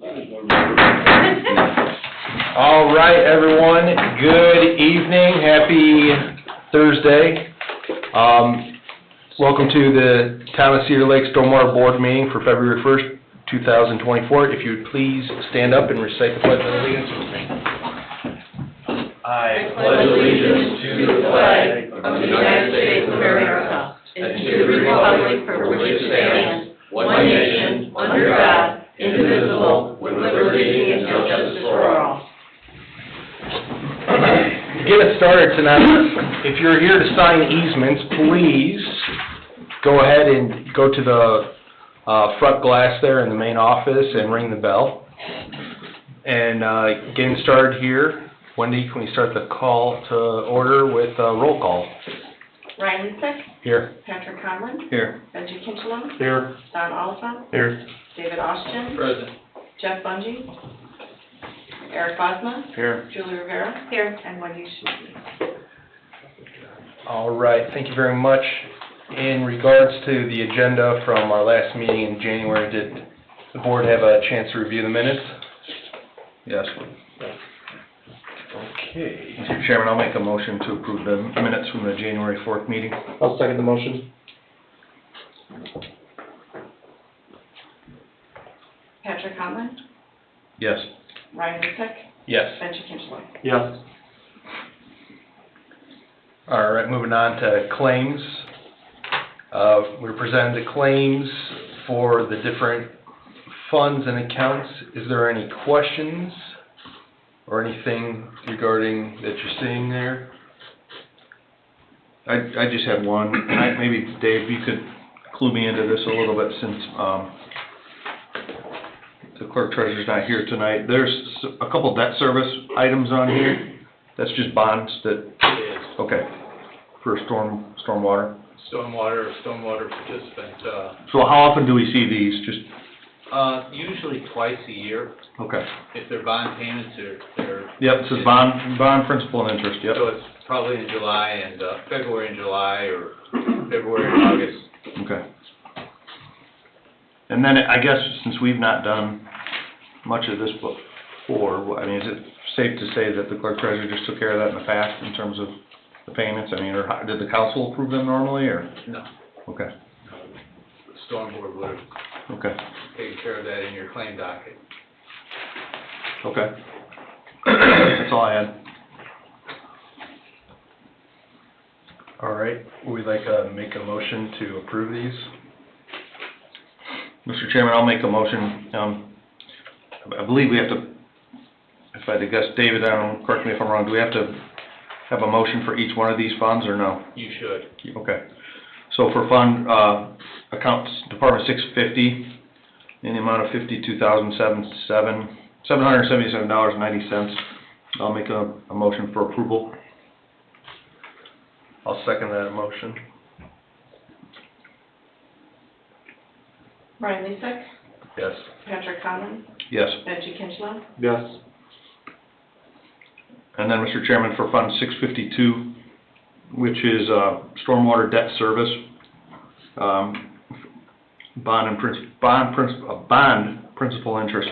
All right, everyone. Good evening. Happy Thursday. Welcome to the Town of Cedar Lake Stormwater Board meeting for February 1st, 2024. If you would please stand up and recite the Pledge of Allegiance with me. I pledge allegiance to the flag of the United States of America and to the republic for which it stands, one nation, under God, indivisible, with liberty and justice for all. Get it started tonight. If you're here to sign easements, please go ahead and go to the front glass there in the main office and ring the bell. And getting started here, Wendy, can we start the call to order with a roll call? Ryan Lisek. Here. Patrick Conlon. Here. Benji Kinchelow. Here. Don Oliphant. Here. David Austin. Present. Jeff Bungie. Eric Bosma. Here. Julie Rivera. Here. And Wendy Schmidt. All right, thank you very much. In regards to the agenda from our last meeting in January, did the board have a chance to review the minutes? Yes. Okay. Mr. Chairman, I'll make a motion to approve the minutes from the January 4th meeting. I'll second the motion. Patrick Conlon. Yes. Ryan Lisek. Yes. Benji Kinchelow. Yes. All right, moving on to claims. We're presenting the claims for the different funds and accounts. Is there any questions or anything regarding that you're seeing there? I just had one. Maybe, Dave, you could clue me into this a little bit since the clerk treasurer's not here tonight. There's a couple debt service items on here. That's just bonds that, It is. okay, for stormwater. Stormwater participant, So how often do we see these? Just, usually twice a year. okay. If they're bond payments, they're. Yep, it says bond principal and interest, yep. So it's probably in July and, February and July, or February and August. Okay. And then I guess since we've not done much of this before, I mean, is it safe to say that the clerk treasurer just took care of that in the past in terms of the payments? I mean, or did the council approve them normally, or? No, Okay, the storm board would have okay, taken care of that in your claim docket. okay. That's all I had. All right, would we like to make a motion to approve these? Mr. Chairman, I'll make a motion. I believe we have to, if I had to guess, David, correct me if I'm wrong, do we have to have a motion for each one of these funds, or no? You should. Okay. So for fund, accounts, Department 650, in the amount of $52,777.90. I'll make a motion for approval. I'll second that motion. Ryan Lisek. Yes. Patrick Conlon. Yes. Benji Kinchelow. Yes. And then, Mr. Chairman, for Fund 652, which is stormwater debt service, bond principal interest,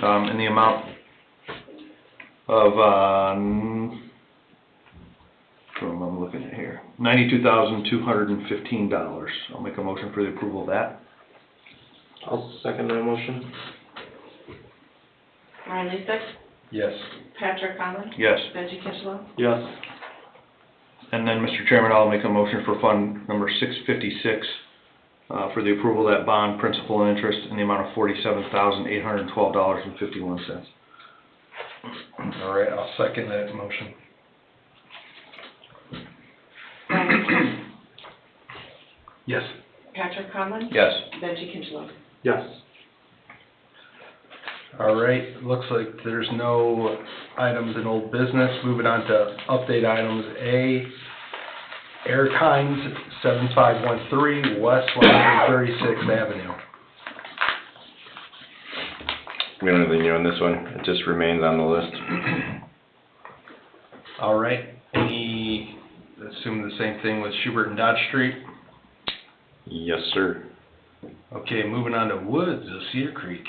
in the amount of, I'm looking at here, $92,215. I'll make a motion for the approval of that. I'll second that motion. Ryan Lisek. Yes. Patrick Conlon. Yes. Benji Kinchelow. Yes. And then, Mr. Chairman, I'll make a motion for Fund number 656, for the approval of that bond, principal and interest in the amount of $47,812.51. All right, I'll second that motion. Ryan Lisek. Yes. Patrick Conlon. Yes. Benji Kinchelow. Yes. All right, looks like there's no items in old business. Moving on to update items. A, Eric Hines, 7513 West 136th Avenue. We don't have anything new on this one, it just remains on the list. All right, assume the same thing with Schubert and Dodge Street? Yes, sir. Okay, moving on to Woods of Cedar Creek.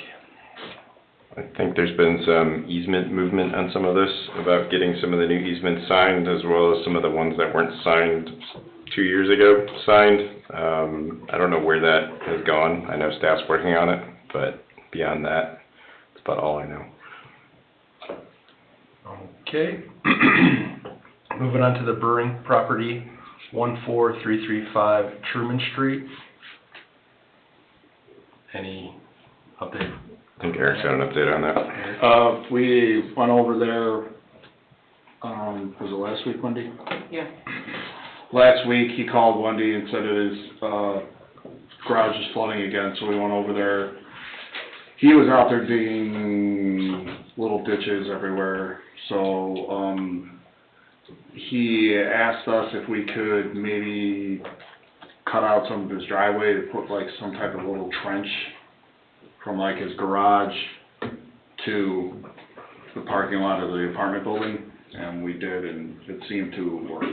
I think there's been some easement movement on some of this, about getting some of the new easements signed, as well as some of the ones that weren't signed 2 years ago signed. I don't know where that has gone. I know staff's working on it, but beyond that, that's about all I know. Okay. Moving on to the brewing property, 14335 Truman Street. Any update? I think Eric's got an update on that. We went over there, was it last week, Wendy? Yeah. Last week, he called Wendy and said his, garage is flooding again, so we went over there. He was out there digging little ditches everywhere, so, he asked us if we could maybe cut out some of his driveway to put like some type of little trench from like his garage to the parking lot of the apartment building, and we did, and it seemed to work.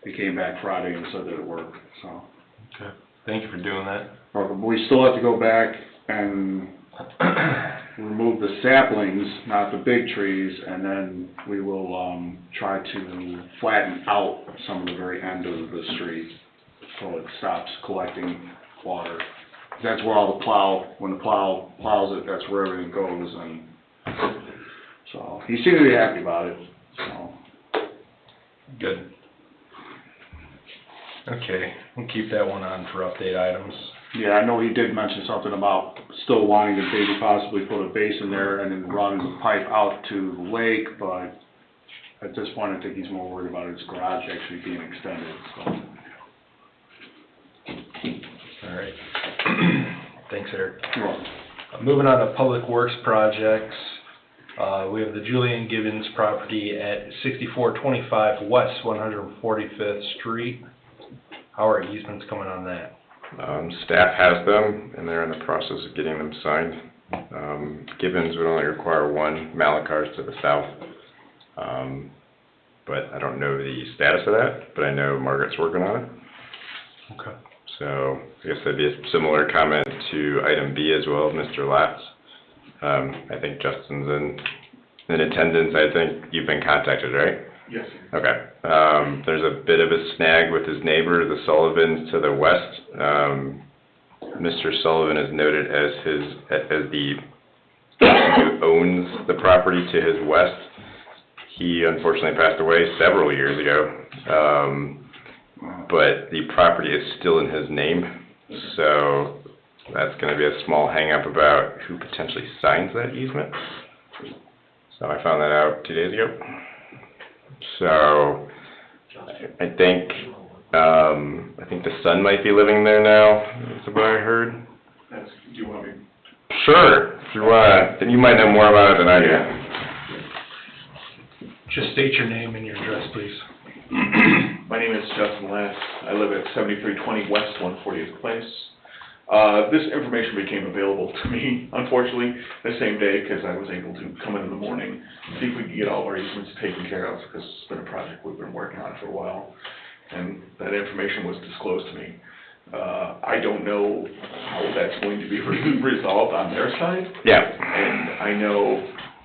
He came back Friday and said that it worked, so. Okay. Thank you for doing that. But we still have to go back and remove the saplings, not the big trees, and then we will, try to flatten out some of the very end of the street so it stops collecting water. That's where all the plow, when the plow plows it, that's where everything goes, and so, he seemed to be happy about it, so. Good. Okay, we'll keep that one on for update items. Yeah, I know he did mention something about still wanting to maybe possibly put a basin there and then run the pipe out to the lake, but at this point, I think he's more worried about his garage actually being extended, so. All right. Thanks, Eric. You're welcome. Moving on to public works projects, we have the Julian Gibbons property at 6425 West 145th Street. How are easements coming on that? Staff has them, and they're in the process of getting them signed. Gibbons would only require one, Malakar's to the south. But I don't know the status of that, but I know Margaret's working on it. Okay. So I guess that'd be a similar comment to item B as well, Mr. Latz. I think Justin's in attendance. I think you've been contacted, right? Yes. Okay. There's a bit of a snag with his neighbor, the Sullivans to the west. Mr. Sullivan is noted as the person who owns the property to his west. He unfortunately passed away several years ago, but the property is still in his name, so that's going to be a small hang-up about who potentially signs that easement. So I found that out 2 days ago. So I think the son might be living there now, is what I heard. Do you want me? Sure, if you want, then you might know more about it than I do. Just state your name and your address, please. My name is Justin Lass. I live at 7320 West 140th Place. This information became available to me, unfortunately, the same day, because I was able to come in the morning, see if we could get all of our easements taken care of, because it's been a project we've been working on for a while, and that information was disclosed to me. I don't know how that's going to be resolved on their side. Yeah. And I know,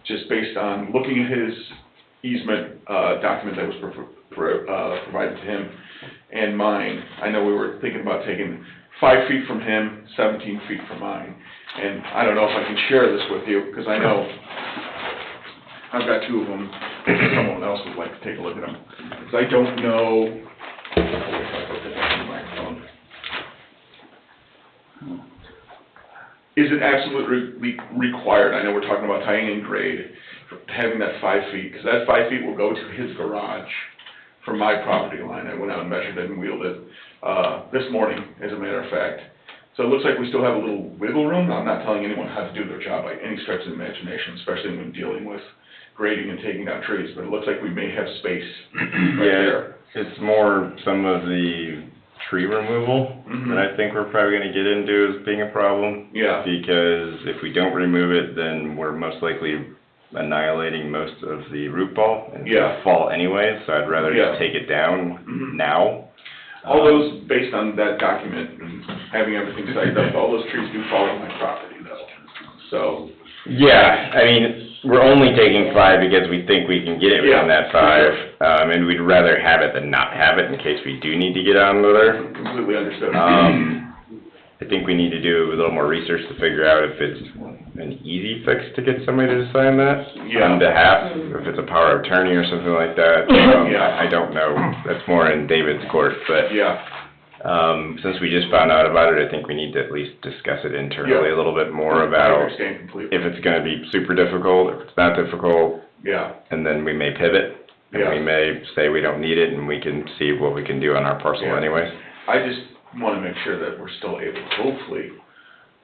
just based on looking at his easement document that was provided to him and mine, I know we were thinking about taking 5 feet from him, 17 feet from mine. And I don't know if I can share this with you, because I know I've got two of them, if someone else would like to take a look at them. Because I don't know, I wish I put this on the microphone. Is it absolutely required? I know we're talking about tying in grade, having that 5 feet, because that 5 feet will go to his garage from my property line. I went out and measured it and wheeled it this morning, as a matter of fact. So it looks like we still have a little wiggle room. I'm not telling anyone how to do their job by any stretch of the imagination, especially when dealing with grading and taking down trees, but it looks like we may have space right there. It's more some of the tree removal that I think we're probably going to get into as being a problem. Yeah. Because if we don't remove it, then we're most likely annihilating most of the root ball, and it's going to fall anyway, so I'd rather just take it down now. All those, based on that document and having everything sized up, all those trees do fall on my property though. So Yeah, I mean, we're only taking 5 because we think we can get it within Yeah, that 5. And we'd rather have it than not have it in case we do need to get on there. Completely understood. I think we need to do a little more research to figure out if it's an easy fix to get somebody to sign that Yeah. on behalf, if it's a power of attorney or something like that. Yeah. I don't know, that's more in David's court, but, Yeah, since we just found out about it, I think we need to at least discuss it internally a little bit more I about understand completely. if it's gonna be super difficult, if it's not difficult, Yeah, and then we may pivot. And Yeah. we may say we don't need it, and we can see what we can do on our parcel Yeah. anyways. I just wanna make sure that we're still able, hopefully,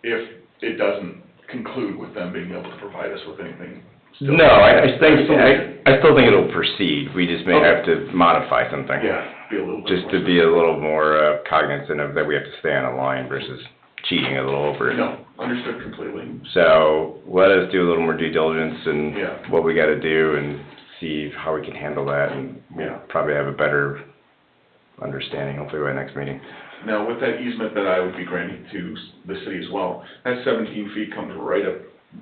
if it doesn't conclude with them being able to provide us with anything. still- No, I still think it'll proceed, we just may Okay. have to modify something. Yeah, be a little bit. Just to more- be a little more cognizant of that we have to stay on a line versus cheating a little over it. No, understood completely. So, let us do a little more due diligence and Yeah. what we gotta do and see how we can handle that, and we'll Yeah. probably have a better understanding hopefully by next meeting. Now, with that easement that I would be granting to the city as well, that 17 feet comes right up,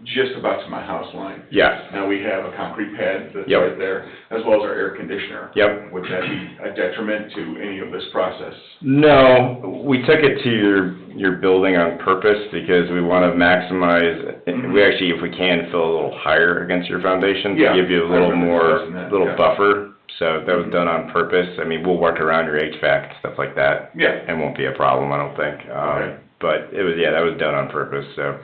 just about to my house line. Yeah, Now, we have a concrete pad that's Yep. right there, as well as our air conditioner. yep. Would that be a detriment to any of this process? No, we took it to your building on purpose because we wanna maximize, we actually, if we can, fill a little higher against your foundation to Yeah, give you a I little remember more, discussing that, little yeah. buffer. So that was done on purpose. I mean, we'll work around your HVAC and stuff like that. Yeah. It won't be a problem, I don't think. Okay. But it was, yeah, that was done on purpose, so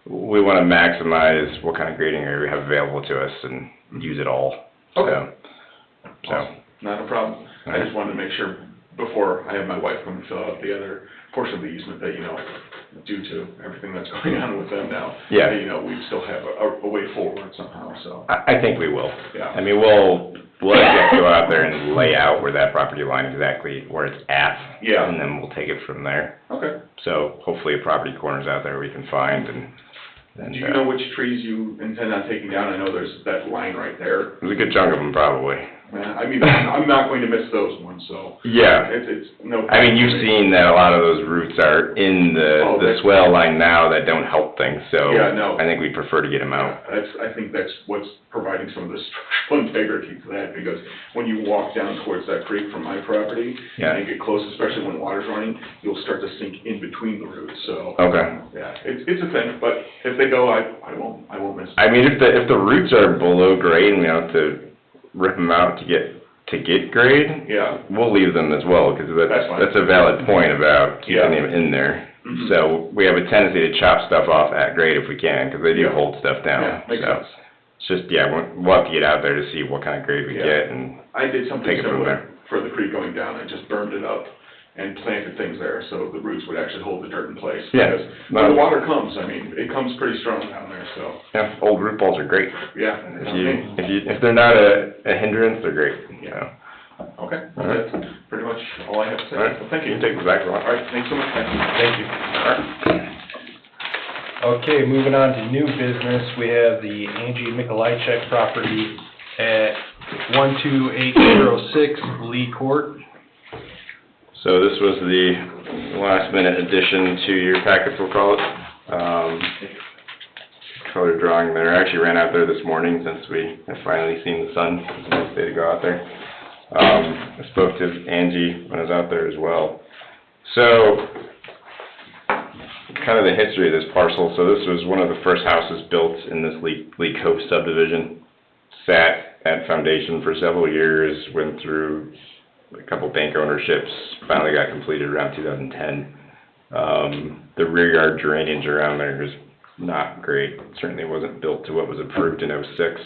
we wanna maximize what kind of grading area we have available to us and use it all. Okay. So, Awesome. Not a problem. I just wanted to make sure before I have my wife come and fill out the other portion of the easement that, due to everything that's going on with them now. Yeah. that, we still have a way forward somehow, so, I think we will. yeah. I mean, we'll just go out there and lay out where that property line exactly, where it's at. Yeah. And then we'll take it from there. Okay. So hopefully a property corner's out there we can find and. Do you know which trees you intend on taking down? I know there's that line right there. There's a good chunk of them probably. I mean, I'm not going to miss those ones, so. Yeah. It's no. I mean, you've seen that a lot of those roots are in Oh, the that's- swell line now that don't help things, so. Yeah, no. I think we prefer to get them out. I think that's what's providing some of the structural integrity to that, because when you walk down towards that creek from my property, Yeah. and get close, especially when water's running, you'll start to sink in between the roots, so. Okay. Yeah, it's a thing, but if they go, I won't miss. I mean, if the roots are below grade and we have to rip them out to get grade, Yeah, we'll leave them as well, because That's fine. that's a valid point about keeping Yeah. them in there. Mhm. So, we have a tendency to chop stuff off at grade if we can, because they do Yeah. hold stuff down. yeah, makes So, sense. it's just, yeah, we'll have to get out there to see what kind of grade we Yeah. get, and, I did something Take it from similar there. for the creek going down, I just burned it up and planted things there, so the roots would actually hold the dirt in place. Yeah. Because when the water comes, I mean, it comes pretty strong down there, so, yeah, old root balls are great. yeah. If they're not a hindrance, they're great, you know. Okay, All right. that's pretty much all I have to say. All right, Well, thank you. You can take this back, Ron. All right, thanks so much, thank you. Thank you. Okay, moving on to new business, we have the Angie Mikolajczyk property at 12806 Lee Court. So this was the last minute addition to your packets, we'll call it. Color drawing there, I actually ran out there this morning since we have finally seen the sun, it's a nice day to go out there. I spoke to Angie when I was out there as well. So, kind of the history of this parcel, so this was one of the first houses built in this Lee Cove subdivision. Sat at foundation for several years, went through a couple bank ownerships, finally got completed around 2010. The rear yard drainage around there is not great, certainly wasn't built to what was approved in '06.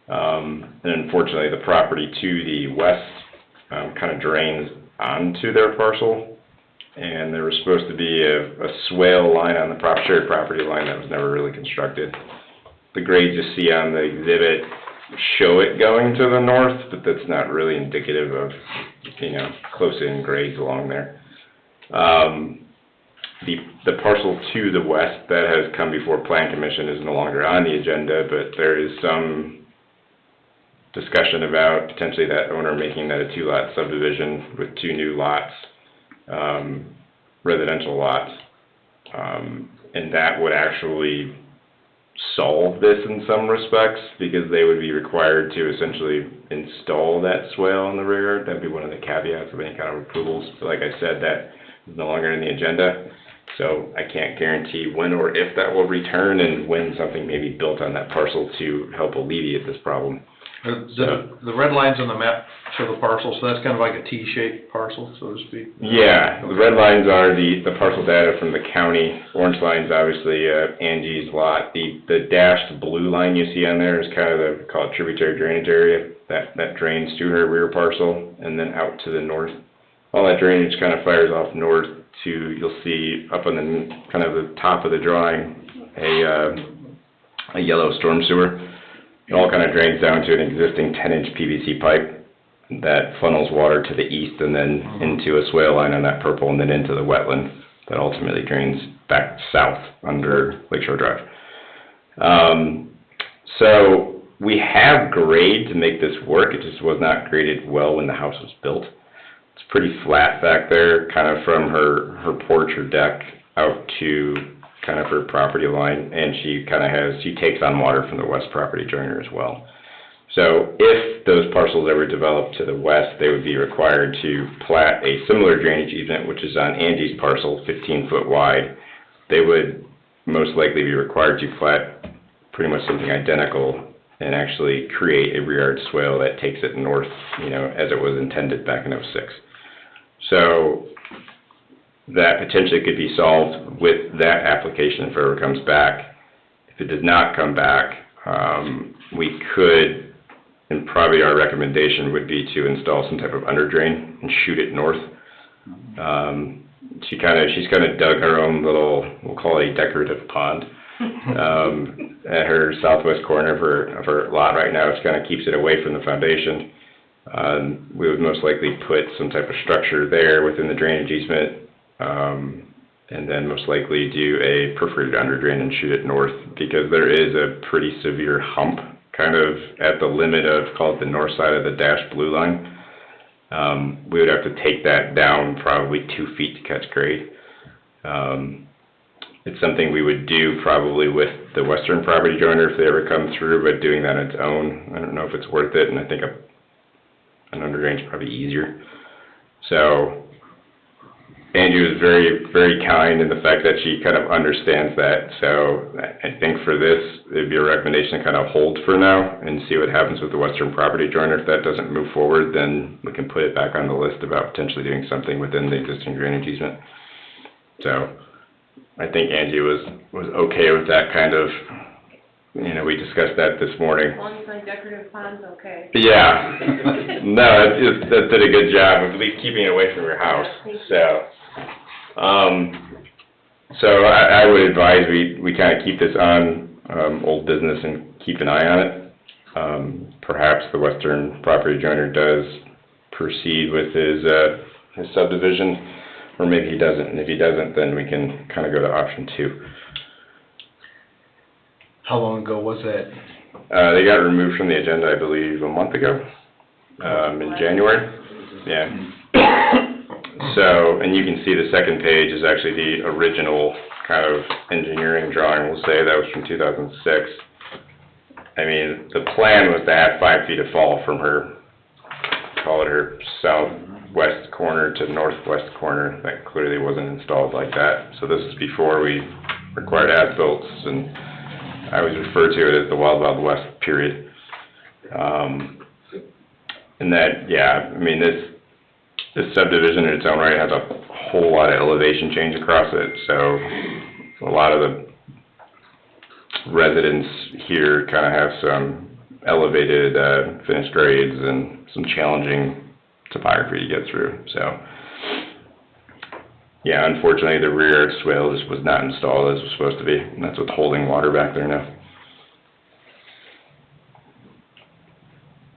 And unfortunately, the property to the west, kind of drains onto their parcel. And there was supposed to be a swale line on the shared property line that was never really constructed. The grades you see on the exhibit show it going to the north, but that's not really indicative of, close-in grades along there. The parcel to the west that has come before Plan Commission is no longer on the agenda, but there is some discussion about potentially that owner making that a 2-lot subdivision with 2 new lots, residential lots. And that would actually solve this in some respects, because they would be required to essentially install that swale in the rear yard. That'd be one of the caveats of any kind of approvals. But like I said, that is no longer in the agenda, so I can't guarantee when or if that will return and when something may be built on that parcel to help alleviate this problem. The red lines on the map show the parcel, so that's kind of like a T-shaped parcel, so to speak? Yeah, the red lines are the parcel data from the county. Orange line's obviously Angie's lot. The dashed blue line you see on there is kind of the, call it tributary drainage area that drains to her rear parcel and then out to the north. All that drainage kind of fires off north to, you'll see up on the kind of the top of the drawing, a yellow storm sewer. It all kind of drains down to an existing 10-inch PVC pipe that funnels water to the east and then into a swale line on that purple and then into the wetland that ultimately drains back south under Lakeshore Drive. So we have grade to make this work. It just was not graded well when the house was built. It's pretty flat back there, kind of from her porch or deck out to kind of her property line, and she takes on water from the west property joiner as well. So if those parcels ever develop to the west, they would be required to plat a similar drainage easement, which is on Angie's parcel, 15-foot wide. They would most likely be required to plat pretty much something identical and actually create a rear yard swale that takes it north, as it was intended back in '06. So that potentially could be solved with that application if it ever comes back. If it does not come back, we could, and probably our recommendation would be to install some type of under drain and shoot it north. She's kind of dug her own little, we'll call it a decorative pond, at her southwest corner of her lot right now. It kind of keeps it away from the foundation. We would most likely put some type of structure there within the drainage easement, and then most likely do a perforated under drain and shoot it north, because there is a pretty severe hump kind of at the limit of, call it the north side of the dashed blue line. We would have to take that down probably 2 feet to catch grade. It's something we would do probably with the western property joiner if they ever come through, but doing that on its own, I don't know if it's worth it, and I think an under drain is probably easier. So Angie was very, very kind in the fact that she kind of understands that. So I think for this, it'd be a recommendation to kind of hold for now and see what happens with the western property joiner. If that doesn't move forward, then we can put it back on the list about potentially doing something within the existing drainage easement. So I think Angie was okay with that kind of, we discussed that this morning. As long as my decorative pond's okay. Yeah. No, that did a good job of at least keeping it away from your house. So I would advise we kind of keep this on old business and keep an eye on it. Perhaps the western property joiner does proceed with his subdivision, or maybe he doesn't. And if he doesn't, then we can kind of go to option 2. How long ago was that? They got removed from the agenda, I believe, a month ago, in January. Yeah. So, and you can see the second page is actually the original kind of engineering drawing, we'll say, that was from 2006. I mean, the plan was to have 5 feet of fall from her, call it her southwest corner to northwest corner. That clearly wasn't installed like that. So this is before we required as-built, and I always refer to it as the Wild Wild West period. And that, yeah, I mean, this subdivision in its own right has a whole lot of elevation change across it, so a lot of the residents here kind of have some elevated finished grades and some challenging topography to get through. So, yeah, unfortunately the rear swale just was not installed as it was supposed to be, and that's what's holding water back there now.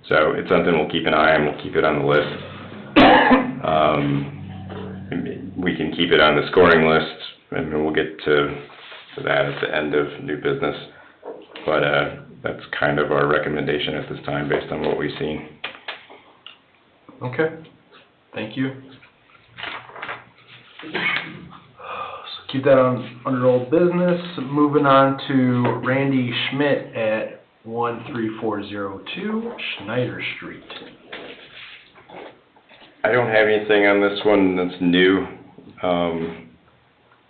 So it's something we'll keep an eye on, we'll keep it on the list. We can keep it on the scoring list, and we'll get to that at the end of new business. But that's kind of our recommendation at this time based on what we've seen. Okay, thank you. So keep that on, under old business. Moving on to Randy Schmidt at 13402 Schneider Street. I don't have anything on this one that's new.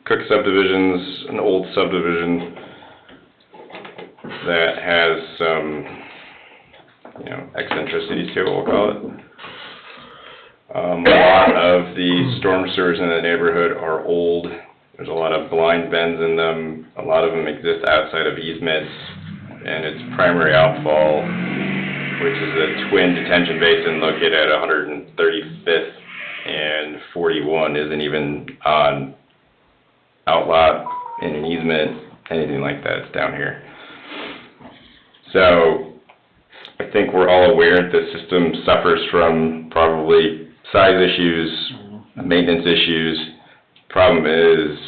Cook subdivision's an old subdivision that has some, eccentricities to it, we'll call it. A lot of the storm sewers in the neighborhood are old. There's a lot of blind bends in them. A lot of them exist outside of easements, and its primary outfall, which is a twin detention basin located at 135th and 41, isn't even on outlot, in an easement, anything like that. It's down here. So I think we're all aware the system suffers from probably size issues, maintenance issues. Problem is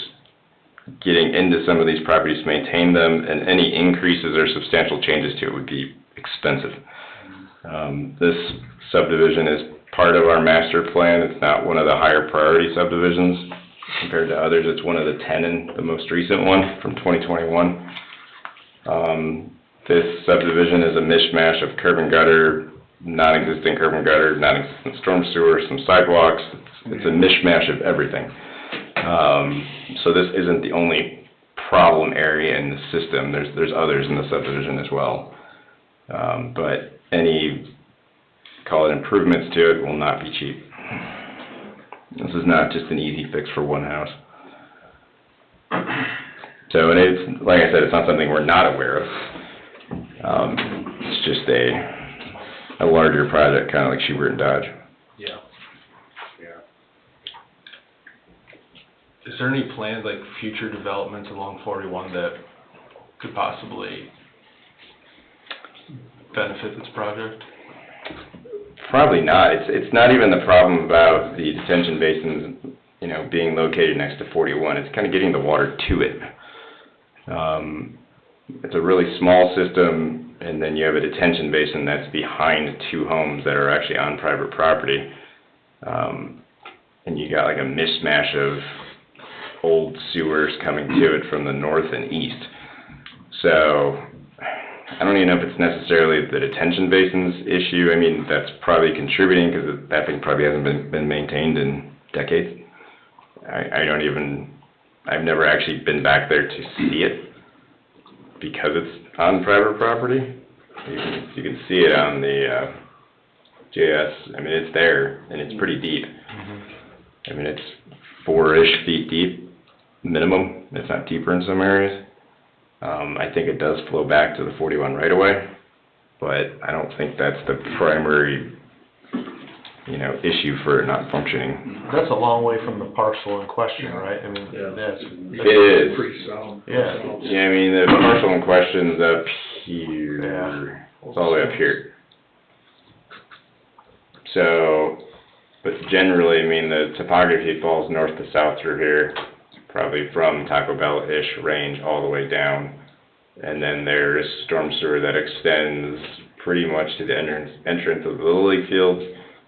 getting into some of these properties to maintain them, and any increases or substantial changes to it would be expensive. This subdivision is part of our master plan. It's not one of the higher priority subdivisions compared to others. It's one of the 10 in the most recent one from 2021. This subdivision is a mishmash of curb and gutter, non-existent curb and gutter, non-existent storm sewer, some sidewalks. It's a mishmash of everything. So this isn't the only problem area in the system. There's others in the subdivision as well. But any, call it improvements to it, will not be cheap. This is not just an easy fix for one house. So, and it's, like I said, it's not something we're not aware of. It's just a larger project, kind of like Schubert and Dodge. Yeah. Is there any plans, like future developments along 41 that could possibly benefit this project? Probably not. It's not even the problem about the detention basins, being located next to 41. It's kind of getting the water to it. It's a really small system, and then you have a detention basin that's behind two homes that are actually on private property. And you got like a mishmash of old sewers coming to it from the north and east. So I don't even know if it's necessarily the detention basin's issue. I mean, that's probably contributing because that thing probably hasn't been maintained in decades. I've never actually been back there to see it because it's on private property. You can see it on the GIS. I mean, it's there and it's pretty deep. I mean, it's 4-ish feet deep, minimum, if not deeper in some areas. I think it does flow back to the 41 right away, but I don't think that's the primary, issue for it not functioning. That's a long way from the parcel in question, right? I mean, that's... It is. Pretty south. Yeah. Yeah, I mean, the parcel in question's up here. Yeah. It's all the way up here. So, but generally, I mean, the topography falls north to south through here, probably from Taco Bell-ish range all the way down. And then there's storm sewer that extends pretty much to the entrance of the lily fields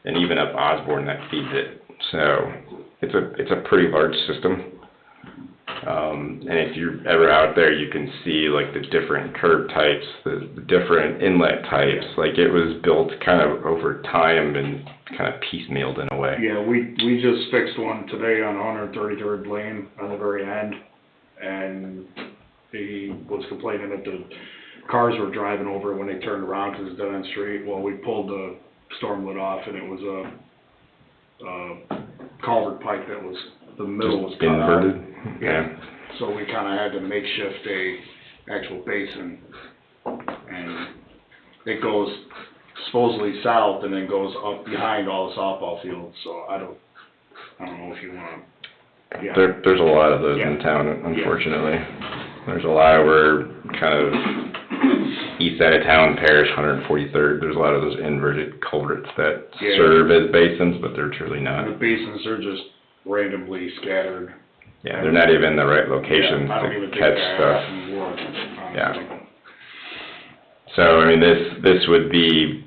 and even up Osborne that feeds it. So it's a pretty large system. And if you're ever out there, you can see like the different curb types, the different inlet types. Like it was built kind of over time and kind of piecemealed in a way. Yeah, we just fixed one today on 133rd Lane on the very end, and he was complaining that the cars were driving over it when they turned around because it's a dead-end street. Well, we pulled the storm lid off, and it was a culvert pipe that was, the middle was cut out. Inverted? Yeah. So we kind of had to makeshift a actual basin, and it goes supposedly south and then goes up behind all the softball fields, so I don't know if you want to, yeah. There's a lot of those in Yeah. town, unfortunately. There's a lot where kind of east side of town, Parish, 143rd, there's a lot of those inverted culverts that Yeah. serve as basins, but they're truly The not. basins are just randomly scattered. Yeah, they're not even in the right locations Yeah, I don't even to think catch they're stuff. out in the world, honestly. Yeah. So, I mean, this would be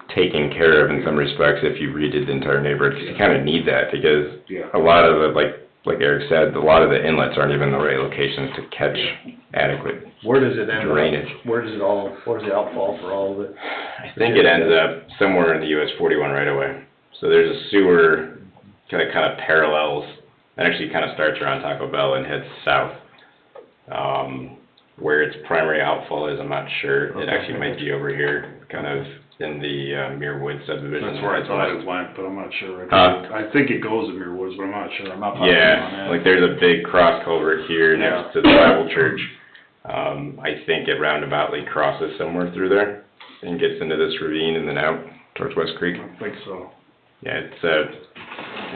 taken care of in some respects if you redid the entire neighborhood, because you kind of need that, because Yeah. a lot of the, like, like Eric said, a lot of the inlets aren't even the right locations to catch adequate Where does it end up? drainage. Where does the outfall for all of it? I think it ends up somewhere in the US 41 right away. So there's a sewer that kind of parallels, it actually kind of starts around Taco Bell and heads south. Where its primary outfall is, I'm not sure. It actually might be over here, kind of in the Muirwood subdivision. That's where I thought it went, but I'm not sure. Huh? I think it goes to Muir Woods, but I'm not sure. I'm not positive on Yeah, that. like there's a big cross culvert here next to the Bible church. I think it roundaboutly crosses somewhere through there and gets into this ravine and then out towards West Creek. I think so. Yeah, it's a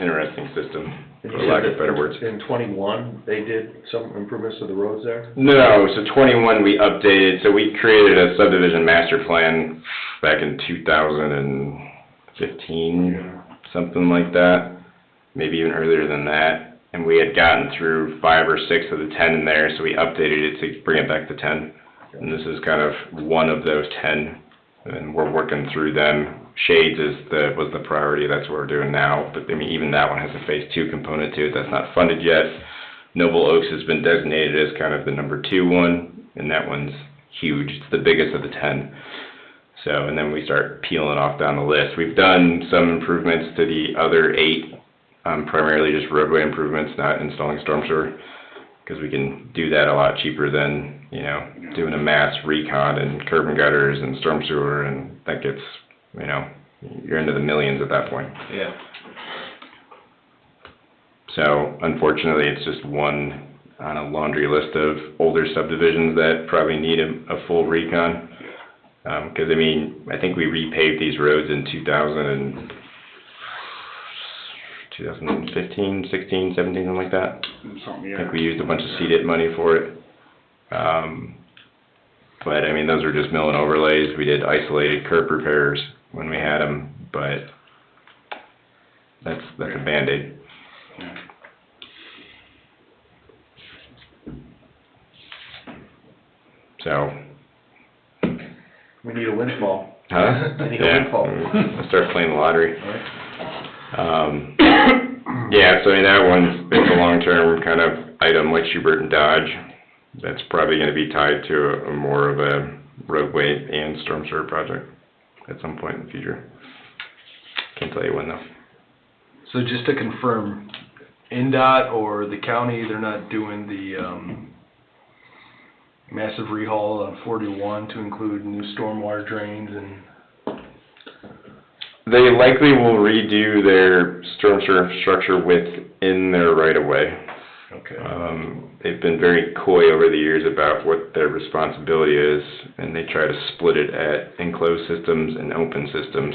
interesting system, And for you lack said of better that words. in 21, they did some improvements to the roads there? No, so 21 we updated, so we created a subdivision master plan back in 2015, something like that, maybe even earlier than that. And we had gotten through 5 or 6 of the 10 in there, so we updated it to bring it back to 10. And this is kind of one of those 10, and we're working through them. Shades was the priority, that's what we're doing now, but I mean, even that one has a phase 2 component to it that's not funded yet. Noble Oaks has been designated as kind of the number 2 one, and that one's huge, it's the biggest of the 10. So, and then we start peeling off down the list. We've done some improvements to the other 8, primarily just roadway improvements, not installing storm sewer, because we can do that a lot cheaper than, you know, doing a mass recon and curb and gutters and storm sewer, and that gets, you know, you're into the millions at that point. Yeah. So unfortunately, it's just one on a laundry list of older subdivisions that probably need a full recon. Because I mean, I think we repaved these roads in 2015, 16, 17, something like that. Something, I yeah. think we used a bunch of CDIT money for it. But I mean, those were just mill and overlays. We did isolated curb repairs when we had them, but that's a Band-Aid. Yeah. So, We need a windfall. huh? I need a Yeah, windfall. I'll start playing the lottery. Yeah, so I mean, that one's, it's a long-term kind of item like Schubert and Dodge. That's probably gonna be tied to a more of a roadway and storm sewer project at some point in the future. Can't tell you when though. So just to confirm, NDOT or the county, they're not doing the, massive rehaul on 41 to include new stormwater drains and, They likely will redo their storm sewer infrastructure within their right-of-way. okay. They've been very coy over the years about what their responsibility is, and they try to split it at enclosed systems and open systems,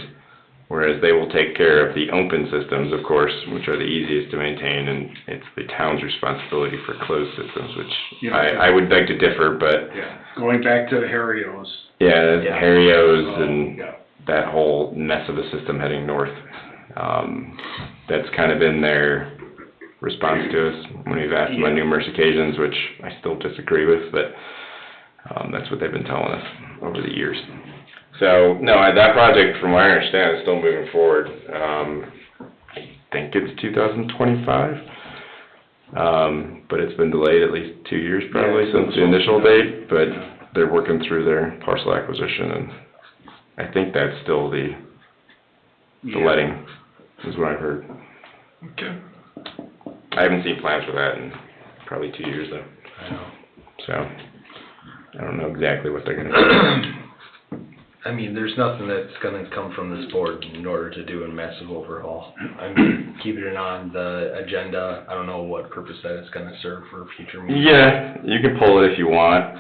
whereas they will take care of the open systems, of course, which are the easiest to maintain, and it's the town's responsibility for closed systems, which Yeah. I would beg to differ, but Yeah, going back to Harrio's. yeah, Yeah. Harrio's and Yeah. that whole mess of a system heading north. That's kind of been their response to us when we've asked them on numerous occasions, which I still disagree with, but that's what they've been telling us over the years. So, no, that project, from what I understand, is still moving forward. I think it's 2025, but it's been delayed at least 2 years probably Yeah, since the initial date, but Yeah. they're working through their parcel acquisition, and I think that's still the letting, is what I've heard. Okay. I haven't seen plans for that in probably 2 years though, I know. so I don't know exactly what they're gonna do. I mean, there's nothing that's gonna come from this board in order to do a massive overhaul. I mean, keeping it on the agenda, I don't know what purpose that it's gonna serve for future meetings. Yeah, you can pull it if you want.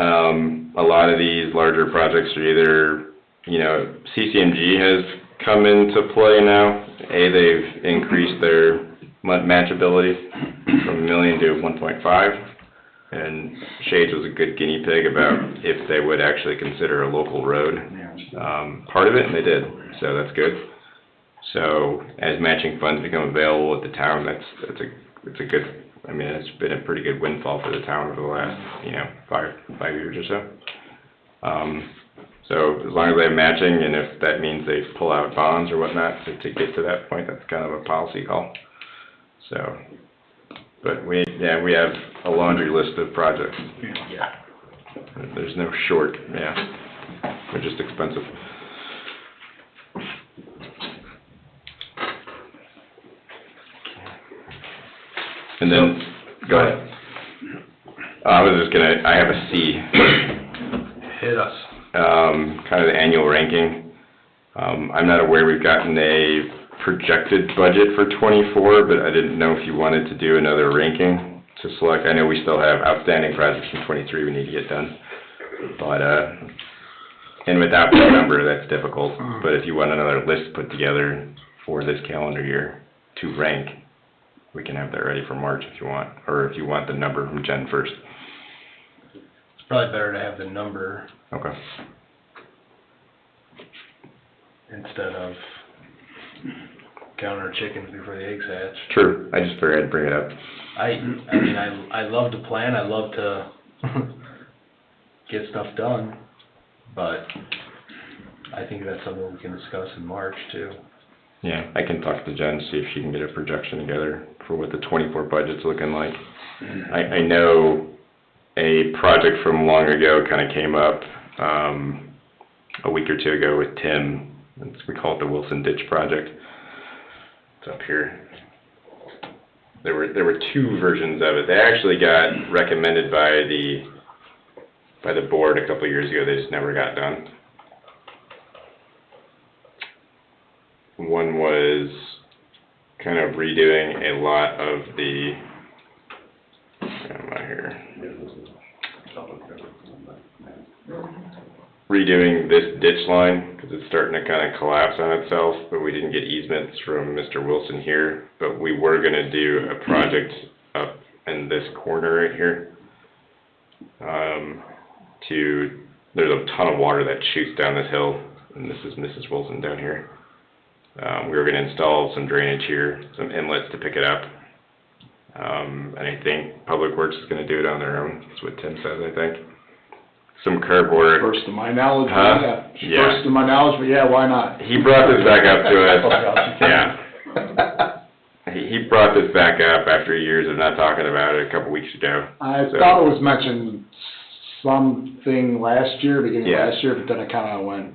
A lot of these larger projects are either, you know, CCMG has come into play now. They've increased their matchability from $1 million to 1.5. And Shades was a good guinea pig about if they would actually consider a local road. Part of it, and they did, so that's good. So as matching funds become available at the town, it's a good, I mean, it's been a pretty good windfall for the town over the last, you know, five years or so. So as long as they have matching, and if that means they pull out bonds or whatnot to get to that point, that's kind of a policy call. So, But we have a laundry list of projects. Yeah. There's no short, yeah. They're just expensive. And then, go ahead. I was just gonna, I have a C. Hit us. Kind of the annual ranking. I'm not aware we've gotten a projected budget for '24, but I didn't know if you wanted to do another ranking to select. I know we still have outstanding projects from '23 we need to get done. But, and without that number, that's difficult. But if you want another list put together for this calendar year to rank, we can have that ready for March if you want, or if you want the number from Jen first. It's probably better to have the number Okay. instead of counting our chickens before the eggs hatch. True, I just figured I'd bring it up. I mean, I love to plan, I love to get stuff done, but I think that's something we can discuss in March too. Yeah, I can talk to Jen, see if she can get a projection together for what the '24 budget's looking like. I know a project from long ago kinda came up, a week or two ago with Tim. We call it the Wilson Ditch Project. It's up here. There were two versions of it. They actually got recommended by the board a couple of years ago. They just never got done. One was kind of redoing a lot of the, where am I here? Redoing this ditch line, because it's starting to kind of collapse on itself, but we didn't get easements from Mr. Wilson here. But we were gonna do a project up in this corner right here. There's a ton of water that shoots down this hill, and this is Mrs. Wilson down here. We were gonna install some drainage here, some inlets to pick it up. And I think Public Works is gonna do it on their own, that's what Tim says, I think. Some curb work. First to my knowledge, Huh? Yeah. First to my knowledge, but yeah, why not? He brought this back up to us, yeah. He brought this back up after years of not talking about it a couple weeks ago. I So- thought it was mentioned something last year, beginning Yeah. of last year, but then it kinda went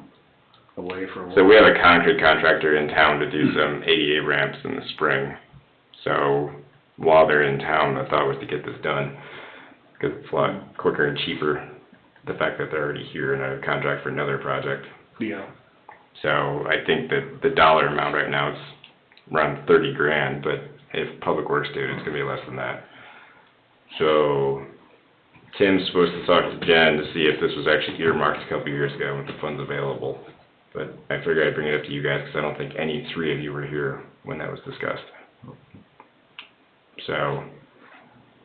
away for a while. So we have a concrete contractor in town to do some ADA ramps in the spring. So while they're in town, the thought was to get this done, because it's a lot quicker and cheaper, the fact that they're already here in a contract for another project. Yeah. So I think that the dollar amount right now is around 30 grand, but if Public Works do it, it's gonna be less than that. So Tim's supposed to talk to Jen to see if this was actually earmarked a couple years ago with the funds available. But I figured I'd bring it up to you guys, because I don't think any three of you were here when that was discussed. So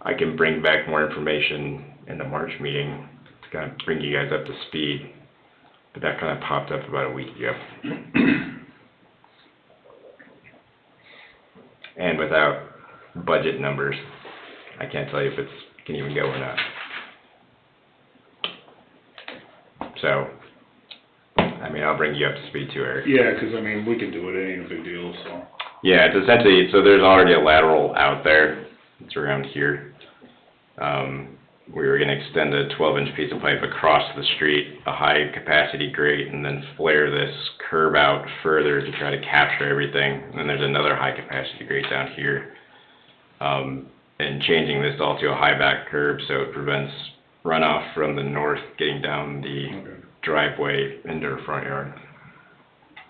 I can bring back more information in the March meeting to kind of bring you guys up to speed. But that kind of popped up about a week ago. And without budget numbers, I can't tell you if it can even go or not. So, I mean, I'll bring you up to speed too, Eric. Yeah, 'cause I mean, we can do it, it ain't a big deal, so. Yeah, it's essentially, so there's already a lateral out there, it's around here. We were gonna extend a 12-inch piece of pipe across the street, a high-capacity grate, and then flare this curb out further to try to capture everything. And then there's another high-capacity grate down here. And changing this all to a high-back curb so it prevents runoff from the north getting down the driveway into the front yard.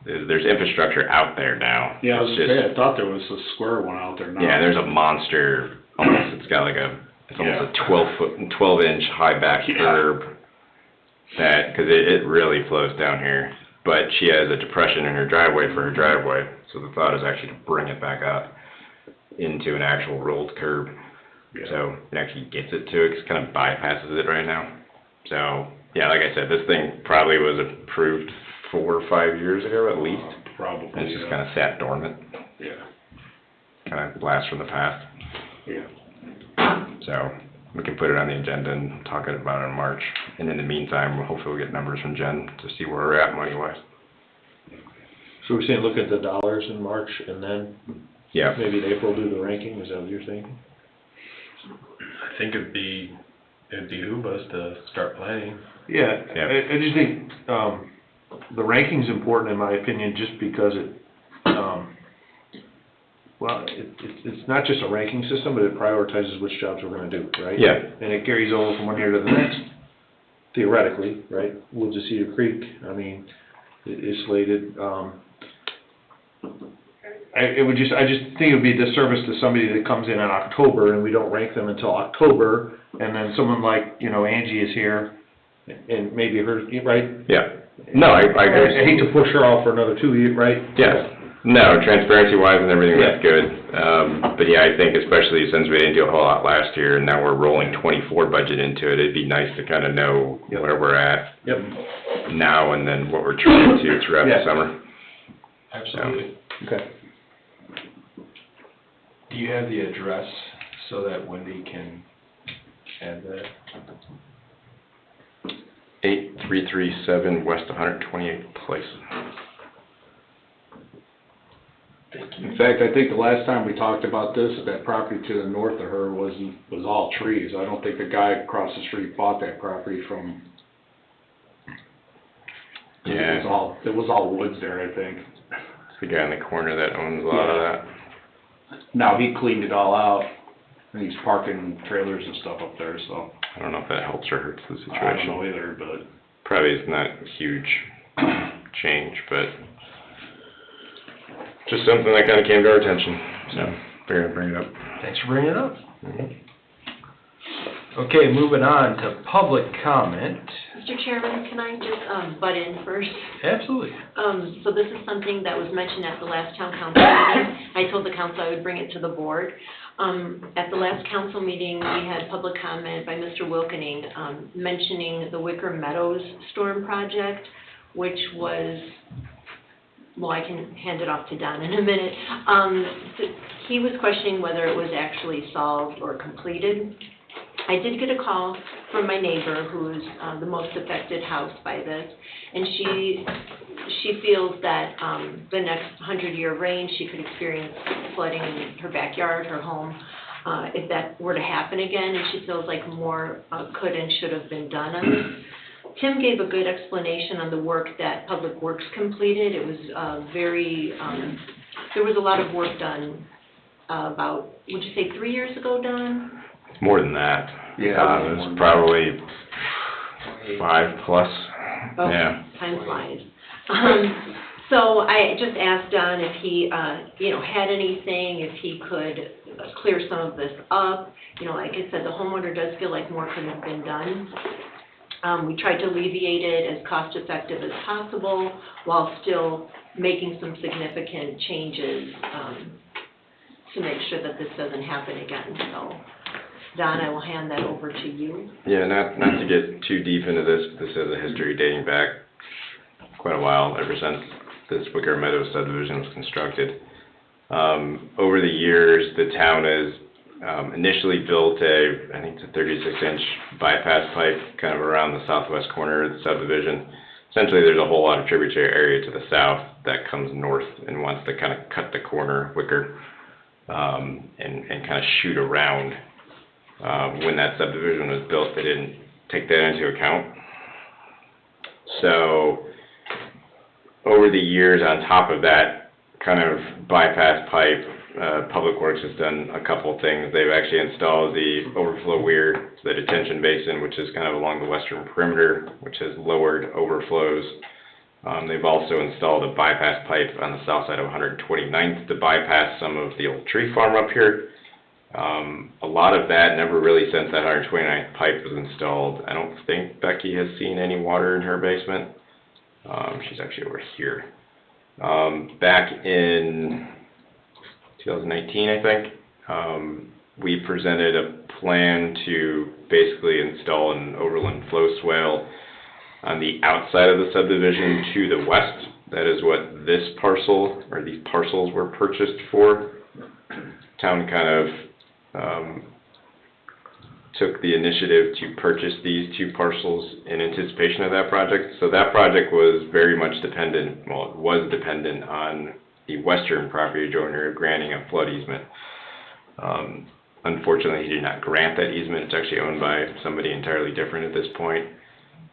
There's infrastructure out there now. Yeah, I was It's gonna say, just- I thought there was a square one out there now. Yeah, there's a monster, almost, it's got like it's almost a 12-inch high-back Yeah. curb that, cause it really flows down here. But she has a depression in her driveway for her driveway, so the thought is actually to bring it back up into an actual rolled curb. Yeah. So it actually gets it to it, 'cause it kind of bypasses it right now. So, yeah, like I said, this thing probably was approved 4 or 5 years ago at least. Probably, And it's just yeah. kinda sat dormant, Yeah, kinda blast from the past. yeah. So, we can put it on the agenda and talk about it in March. And in the meantime, hopefully we'll get numbers from Jen to see where we're at money-wise. So we're saying look at the dollars in March and then Yeah, maybe in April do the ranking, is that what you're thinking? think it'd behoove us to start planning. Yeah, Yeah. I just think, the ranking's important in my opinion, just because it's not just a ranking system, but it prioritizes which jobs we're gonna do, right? Yeah. And it carries over from one year to the next, theoretically, right? Woods of Cedar Creek, I mean, is slated, I just think it would be a disservice to somebody that comes in October and we don't rank them until October, and then someone like, Angie is here, and maybe her, right? Yeah. No, I agree. I hate to push her off for another 2 years, right? Yeah. No, transparency-wise and everything, Yeah. that's good. But yeah, I think especially since we didn't do a whole lot last year, and now we're rolling 24 budget into it, it'd be nice to kind of know Yep. where we're at Yep. now and then what we're trying to throughout Yeah. the summer. Absolutely. Okay. Do you have the address so that Wendy can add that? 8337 West 128th Place. In fact, I think the last time we talked about this, that property to the north of her was all trees. I don't think the guy across the street bought that property from. Yeah. It was all woods there, I think. It's the guy in the corner that owns a lot of that. Now, he cleaned it all out, and he's parking trailers and stuff up there, so. I don't know if that helps or hurts the I don't know situation. either, but. Probably is not a huge change, but just something that kind of came to our attention, so figured I'd bring it up. Thanks for bringing it up. Mhm. Okay, moving on to public comment. Mr. Chairman, can I just butt in first? Absolutely. So this is something that was mentioned at the last town council meeting. I told the council I would bring it to the board. At the last council meeting, we had public comment by Mr. Wilkening, mentioning the Wicker Meadows storm project, which was, well, I can hand it off to Don in a minute. So he was questioning whether it was actually solved or completed. I did get a call from my neighbor, who is the most affected house by this, and she feels that the next 100-year rain, she could experience flooding in her backyard, her home, if that were to happen again, and she feels like more could and should have been done on this. Tim gave a good explanation on the work that Public Works completed. It was there was a lot of work done about, would you say 3 years ago, Don? More than that. Yeah. It was probably 5+. Oh, Yeah. time flies. So I just asked Don if he, had anything, if he could clear some of this up. Like I said, the homeowner does feel like more could have been done. We tried to alleviate it as cost-effective as possible while still making some significant changes to make sure that this doesn't happen again. So, Don, I will hand that over to you. Yeah, not to get too deep into this, but this has a history dating back quite a while, ever since this Wicker Meadows subdivision was constructed. Over the years, the town has initially built I think it's a 36-inch bypass pipe kind of around the southwest corner of the subdivision. Essentially, there's a whole lot of tributary area to the south that comes north and wants to kind of cut the corner Wicker and kind of shoot around. When that subdivision was built, they didn't take that into account. So, over the years, on top of that kind of bypass pipe, Public Works has done a couple things. They've actually installed the overflow weir, the detention basin, which is kind of along the western perimeter, which has lowered overflows. They've also installed a bypass pipe on the south side of 129th to bypass some of the old tree farm up here. A lot of that, never really since that 129th pipe was installed. I don't think Becky has seen any water in her basement. She's actually over here. Back in 2019, I think, we presented a plan to basically install an overland flow swale on the outside of the subdivision to the west. That is what this parcel, or these parcels were purchased for. Town kind of took the initiative to purchase these two parcels in anticipation of that project. So that project was very much dependent, well, it was dependent on the western property owner granting a flood easement. unfortunately, he did not grant that easement. It's actually owned by somebody entirely different at this point.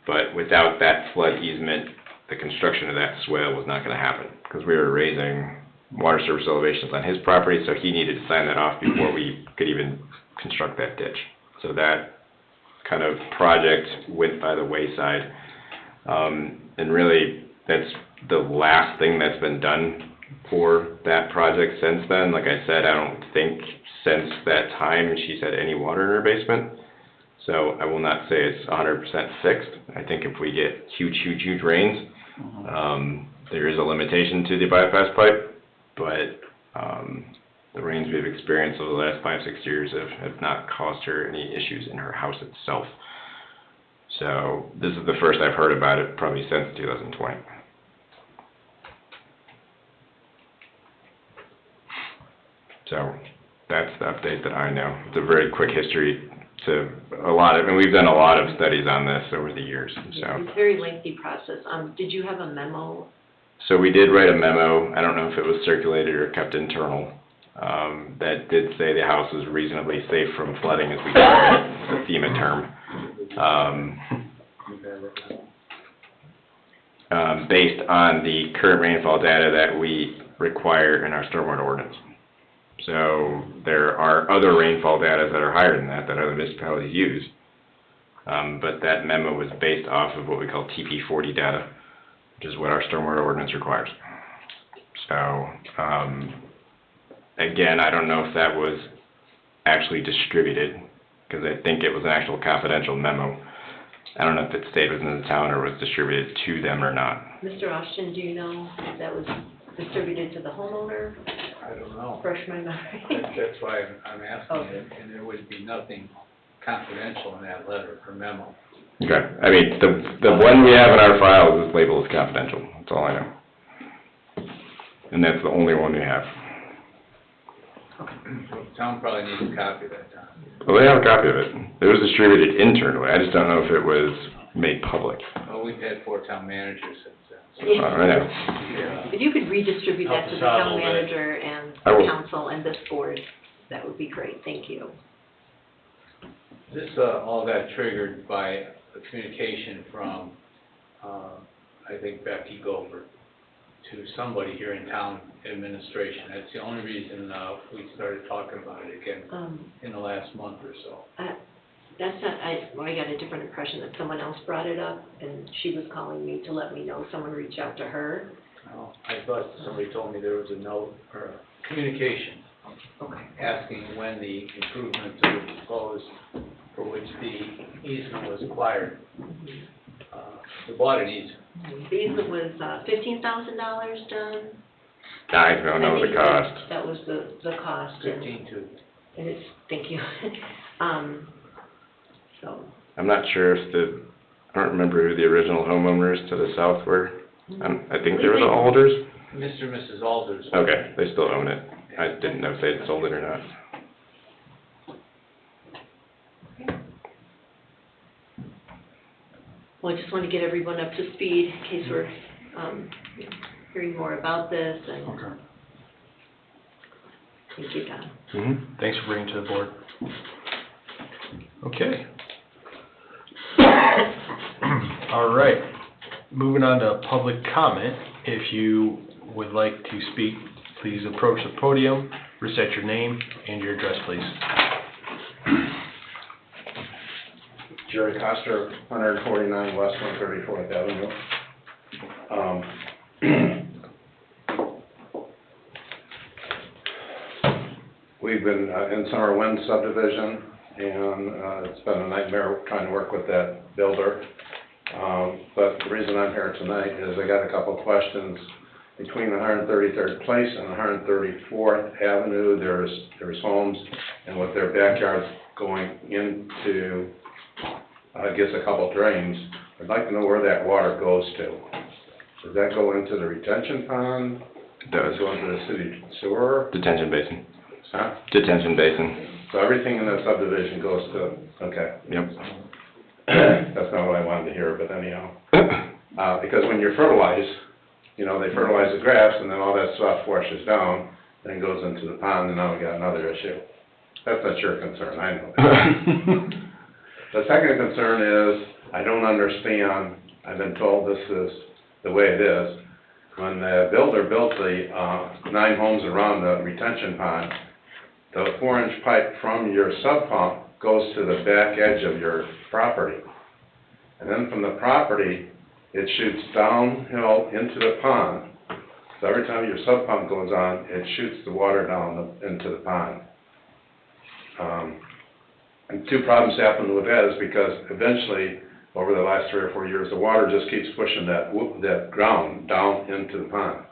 But without that flood easement, the construction of that swale was not gonna happen, because we were raising water surface elevations on his property, so he needed to sign that off before we could even construct that ditch. So that kind of project went by the wayside. And really, that's the last thing that's been done for that project since then. Like I said, I don't think since that time she's had any water in her basement. So I will not say it's 100% fixed. I think if we get huge rains, there is a limitation to the bypass pipe, but the rains we've experienced over the last 5-6 years have not caused her any issues in her house itself. So this is the first I've heard about it probably since 2020. So that's the update that I know. It's a very quick history to a lot of, and we've done a lot of studies on this over the years, so. It's a very lengthy process. Did you have a memo? So we did write a memo, I don't know if it was circulated or kept internal, that did say the house is reasonably safe from flooding as we call it, the FEMA term. Based on the current rainfall data that we require in our stormwater ordinance. So there are other rainfall data that are higher than that other municipalities use. But that memo was based off of what we call TP40 data, which is what our stormwater ordinance requires. So, again, I don't know if that was actually distributed, because I think it was an actual confidential memo. I don't know if it stayed within the town or was distributed to them or not. Mr. Austin, do you know if that was distributed to the homeowner? I don't know. Fresh my memory. That's why I'm asking Okay. it, and there would be nothing confidential in that letter or memo. Okay, I mean, the one we have in our files is labeled as confidential, that's all I know. And that's the only one we have. So the town probably needs a copy of that, Tom. Well, they have a copy of it. It was distributed internally, I just don't know if it was made public. Well, we've had 4 town managers since then. I know. Yeah. If you could redistribute that to the Help us out a town little bit. manager and I the will. council and this board, that would be great. Thank you. This all got triggered by a communication from, I think Becky Goldberg, to somebody here in town administration. That's the only reason we started talking about it again in the last month or so. That's not, I got a different impression that someone else brought it up, and she was calling me to let me know someone reached out to her. Well, I thought somebody told me there was a note or a communication Okay. asking when the improvements were proposed for which the easement was acquired. We bought an easement. The easement was $15,000 done. I don't know the cost. That was the cost. and- 15-2. And it's, thank you. So, I'm not sure if I don't remember who the original homeowners to the south were. I think they were the Alders. Mr. and Mrs. Alders. Okay, they still own it. I didn't know if they had sold it or not. well, I just want to get everyone up to speed in case we're hearing more about this, and Okay. thank you, Don. Thanks for bringing it to the board. Okay. All right, moving on to public comment. If you would like to speak, please approach the podium, restate your name and your address, please. Jerry Coster, 149 West 134th Avenue. We've been in Summer Wind subdivision, and it's been a nightmare trying to work with that builder. But the reason I'm here tonight is I got a couple of questions. Between 133rd Place and 134th Avenue, there's homes, and with their backyards going into, I guess, a couple drains. I'd like to know where that water goes to. Does that go into the retention pond? It does. Does it go into the city sewer? Detention basin. Huh? Detention basin. So everything in that subdivision goes to, okay. Yep. That's not what I wanted to hear, but anyhow. Because when you fertilize, they fertilize the grass, and then all that stuff washes down, and goes into the pond, and now we got another issue. That's not your concern, I know that. The second concern is, I don't understand, I've been told this is the way it is. When the builder built the 9 homes around the retention pond, the 4-inch pipe from your sub pump goes to the back edge of your property. And then from the property, it shoots downhill into the pond. So every time your sub pump goes on, it shoots the water down into the pond. And 2 problems happen with that is because eventually, over the last 3 or 4 years, the water just keeps pushing that ground down into the pond.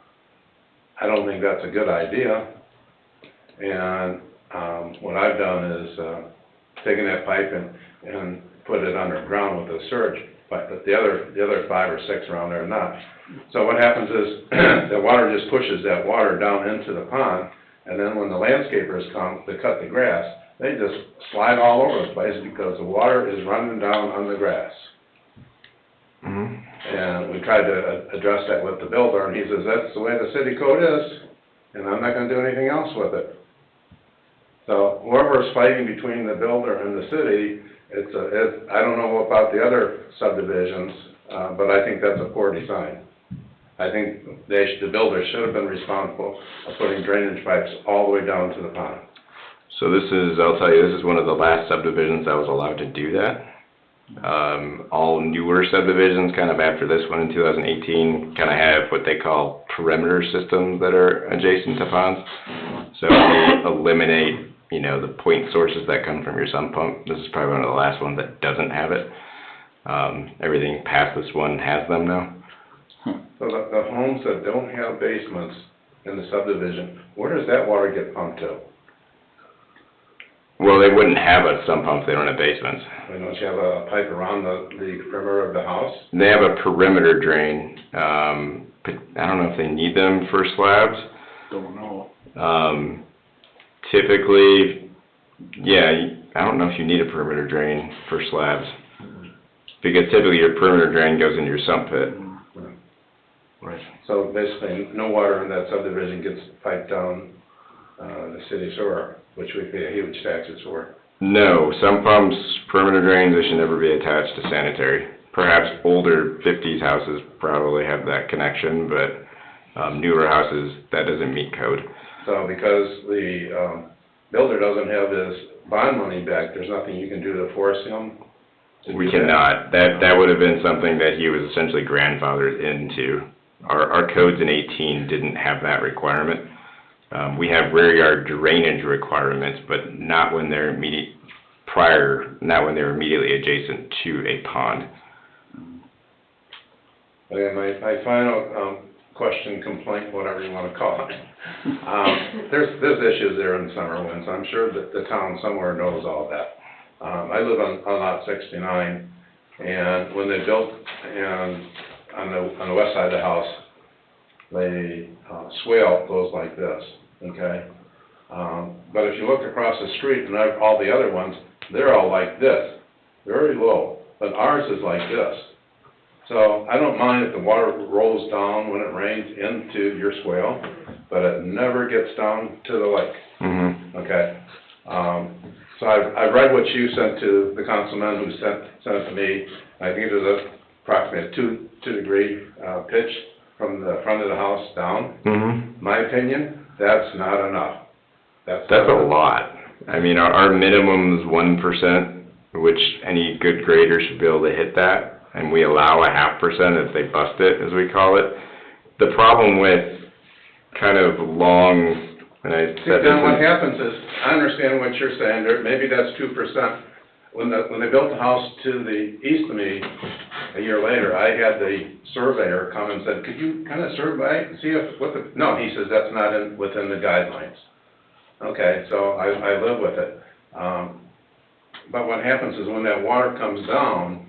I don't think that's a good idea. And what I've done is taken that pipe and put it underground with a surge, but the other 5 or 6 around there are not. So what happens is the water just pushes that water down into the pond, and then when the landscapers come to cut the grass, they just slide all over the place because the water is running down on the grass. And we tried to address that with the builder, and he says, that's the way the city code is, and I'm not gonna do anything else with it. So whoever's fighting between the builder and the city, I don't know about the other subdivisions, but I think that's a poor design. I think the builder should have been responsible of putting drainage pipes all the way down to the pond. So I'll tell you, this is one of the last subdivisions that was allowed to do that. All newer subdivisions, kind of after this one in 2018, kind of have what they call perimeter systems that are adjacent to ponds. So they eliminate, the point sources that come from your sump pump. This is probably one of the last ones that doesn't have it. Everything past this one has them now. So the homes that don't have basements in the subdivision, where does that water get pumped to? Well, they wouldn't have a sump pump if they don't have basements. Don't you have a pipe around the perimeter of the house? They have a perimeter drain. But I don't know if they need them for slabs. Don't know. Typically, I don't know if you need a perimeter drain for slabs. Because typically your perimeter drain goes into your sump pit. Right. So basically, no water in that subdivision gets piped down the city sewer, which we pay huge taxes for. No, sump pumps, perimeter drains, they should never be attached to sanitary. Perhaps older 50s houses probably have that connection, but newer houses, that doesn't meet code. So because the builder doesn't have his bond money back, there's nothing you can do to force him to do We that? cannot. That would have been something that he was essentially grandfathered into. Our codes in 18 didn't have that requirement. We have rear yard drainage requirements, but not when they're not when they're immediately adjacent to a pond. Okay, my final question, complaint, whatever you want to call it. There's issues there in Summerwinds. I'm sure that the town somewhere knows all that. I live on lot 69, and when they built on the west side of the house, the swale goes like this, okay? But if you look across the street and all the other ones, they're all like this, very low, but ours is like this. So I don't mind if the water rolls down when it rains into your swale, but it never gets down to the lake, okay? So I've read what you sent to the councilman who sent it to me. I think there's approximately a 2-degree pitch from the front of the house down. My opinion, that's not enough. That's a lot. I mean, our minimum is 1%, which any good grader should be able to hit that. And we allow a 0.5% if they bust it, as we call it. The problem with kind of long, and I said this. What happens is, I understand what you're saying, maybe that's 2%. When they built the house to the east of me, a year later, I had the surveyor come and said, could you kind of survey, see if, no, he says that's not within the guidelines. Okay, so I live with it. But what happens is when that water comes down,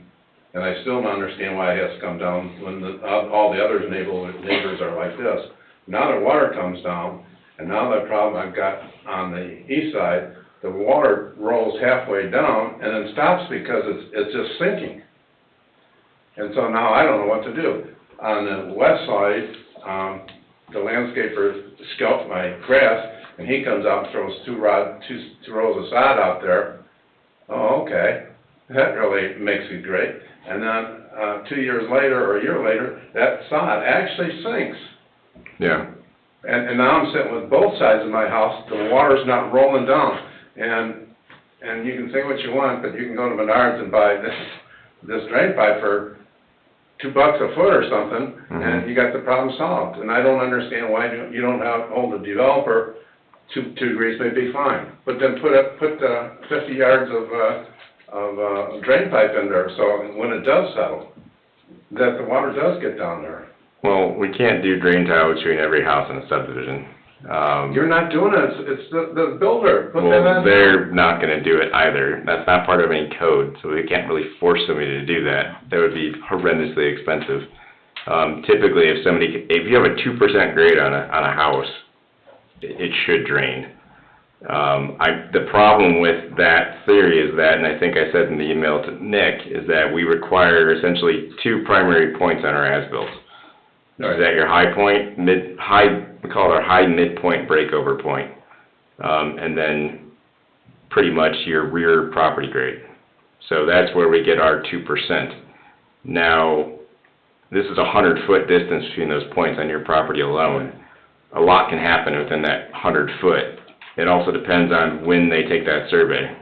and I still don't understand why it has to come down when all the other neighbors are like this. Now the water comes down, and now the problem I've got on the east side, the water rolls halfway down and then stops because it's just sinking. And so now I don't know what to do. On the west side, the landscaper scalped my grass, and he comes out and throws two rows of sod out there. Oh, okay, that really makes it great. And then, 2 years later or a year later, that sod actually sinks. Yeah. And now I'm sitting with both sides of my house, the water's not rolling down. And you can say what you want, but you can go to Menards and buy this drain pipe for $2 a foot or something, and you got the problem solved. And I don't understand why you don't hold the developer, 2 degrees may be fine, but then put 50 yards of drain pipe in there, so when it does settle, that the water does get down there. Well, we can't do drain tile between every house in a subdivision. You're not doing it, it's the builder, put that Well, on. they're not gonna do it either. That's not part of any code, so we can't really force somebody to do that. That would be horrendously expensive. Typically, if you have a 2% grade on a house, it should drain. The problem with that theory is that, and I think I said in the email to Nick, is that we require essentially 2 primary points on our as-built. Is that your high point, we call it our high midpoint breakover point, and then pretty much your rear property grade. So that's where we get our 2%. Now, this is a 100-foot distance between those points on your property alone. A lot can happen within that 100-foot. It also depends on when they take that survey.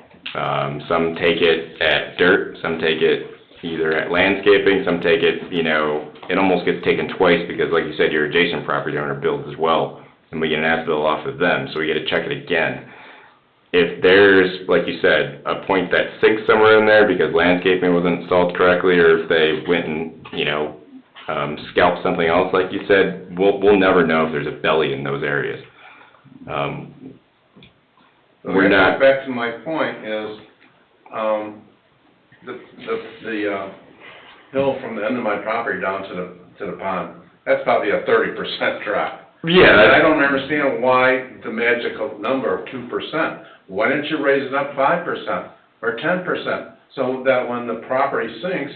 Some take it at dirt, some take it either at landscaping, some take it, it almost gets taken twice because, like you said, your adjacent property owner builds as well, and we get an as-built off of them, so we get to check it again. If there's, like you said, a point that sinks somewhere in there because landscaping wasn't installed correctly, or if they went and, scalped something else, like you said, we'll never know if there's a belly in those areas. We're not. Back to my point is, the hill from the end of my property down to the pond, that's probably a 30% drop. Yeah. And I don't understand why the magical number of 2%. Why didn't you raise it up 5% or 10%, so that when the property sinks,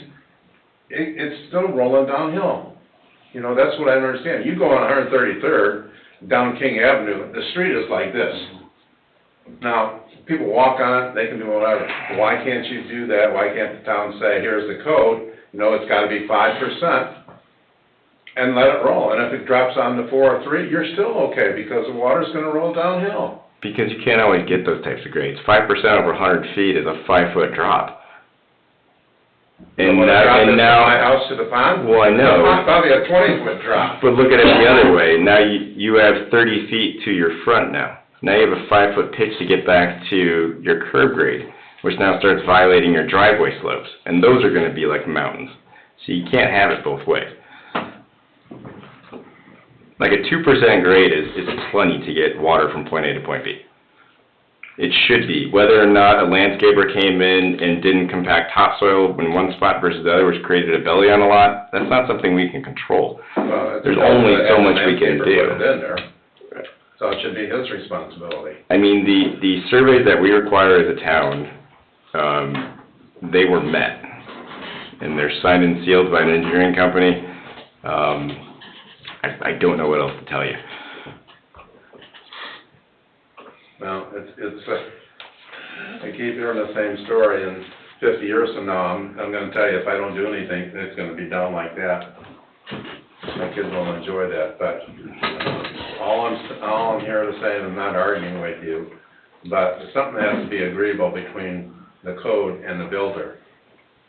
it's still rolling downhill? That's what I don't understand. You go on 133rd, down King Avenue, the street is like this. Now, people walk on it, they can do whatever. Why can't you do that? Why can't the town say, here's the code, it's gotta be 5%, and let it roll? And if it drops on to 4 or 3, you're still okay, because the water's gonna roll downhill. Because you can't always get those types of grades. 5% over 100 feet is a 5-foot drop. And now, my house to the pond? Well, I know. It's probably a 20-foot drop. But look at it the other way. Now you have 30 feet to your front now. Now you have a 5-foot pitch to get back to your curb grade, which now starts violating your driveway slopes. And those are gonna be like mountains. So you can't have it both ways. Like a 2% grade is plenty to get water from point A to point B. It should be. Whether or not a landscaper came in and didn't compact topsoil in one spot versus the other, which created a belly on a lot, that's not something we can control. There's only so much we can do. Put it in there. So it should be his responsibility. I mean, the surveys that we require as a town, they were met. And they're signed and sealed by an engineering company. I don't know what else to tell you. Well, I keep hearing the same story, and 50 years from now, I'm gonna tell you, if I don't do anything, it's gonna be down like that. My kids won't enjoy that, but all I'm here to say, and I'm not arguing with you, but something has to be agreeable between the code and the builder.